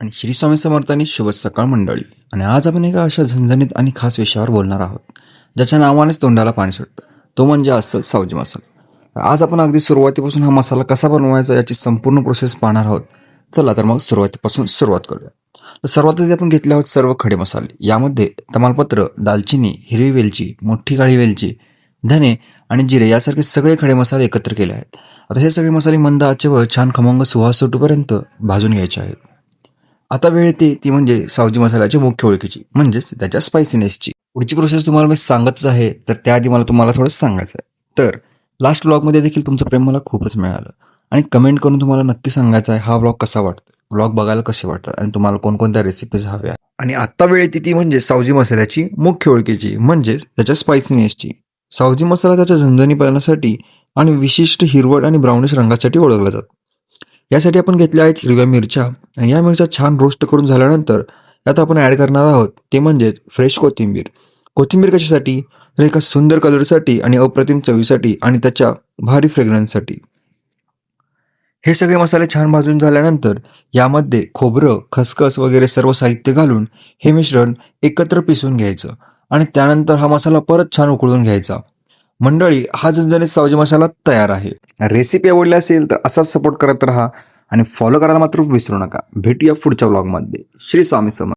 आणि श्री स्वामी समर्थांनी शुभ सकाळ मंडळी. आणि आज आपण एका अशा झणझणीत आणि खास विषयावर बोलणार आहोत ज्याच्या नावानेच तोंडाला पाणी सुटतं. तो म्हणजे असं सावजी मसाला. तर आज आपण अगदी सुरुवातीपासून हा मसाला कसा बनवायचा याची संपूर्ण प्रोसेस पाहणार आहोत. चला तर मग सुरुवातीपासून सुरुवात करूया. तर सर्वात आधी आपण घेतले आहोत सर्व खडे मसाले. यामध्ये तमालपत्र, दालचिनी, हिरवी वेलची, मोठी काळी वेलची, धने आणि जिरे यासारखे सगळे खडे मसाले एकत्र केले आहेत. आता हे सगळे मसाले मंद आचेवर छान खमंग सुवास सुटूपर्यंत भाजून घ्यायचे आहेत. आता वेळ येते ती म्हणजे सावजी मसाल्याची मुख्य ओळखीची, म्हणजेच त्याच्या स्पायसीनेसची. पुढची प्रोसेस तुम्हाला मी सांगतच आहे, तर त्याआधी मला तुम्हाला थोडं सांगायचं आहे. तर लास्ट व्लॉगमध्ये देखील तुमचं प्रेम मला खूपच मिळालं आणि कमेंट करून तुम्हाला नक्की सांगायचं आहे हा व्लॉग कसा वाटतो, व्लॉग बघायला कसे वाटतात आणि तुम्हाला कोणकोणत्या रेसिपीज हव्या. आणि आत्ता वेळ येते ती म्हणजे सावजी मसाल्याची मुख्य ओळखीची, म्हणजेच त्याच्या स्पायसीनेसची. सावजी मसाला त्याच्या झणझणीपणासाठी आणि विशिष्ट हिरवट आणि ब्राउनिश रंगासाठी ओळखला जातो. यासाठी आपण घेतल्या आहेत हिरव्या मिरच्या आणि या मिरच्या छान रोस्ट करून झाल्यानंतर यात आपण ॲड करणार आहोत ते म्हणजेच फ्रेश कोथिंबीर. कोथिंबीर कशासाठी? तर एका सुंदर कलरसाठी आणि अप्रतिम चवीसाठी आणि त्याच्या भारी फ्रेग्रन्ससाठी. हे सगळे मसाले छान भाजून झाल्यानंतर यामध्ये खोबरं, खसखस वगैरे सर्व साहित्य घालून हे मिश्रण एकत्र पिसून घ्यायचं आणि त्यानंतर हा मसाला परत छान उकळून घ्यायचा. मंडळी, हा झणझणीत सावजी मसाला तयार आहे. रेसिपी आवडली असेल तर असाच सपोर्ट करत राहा आणि फॉलो करायला मात्र विसरू नका. भेटूया पुढच्या व्लॉगमध्ये. श्री स्वामी समर्थ.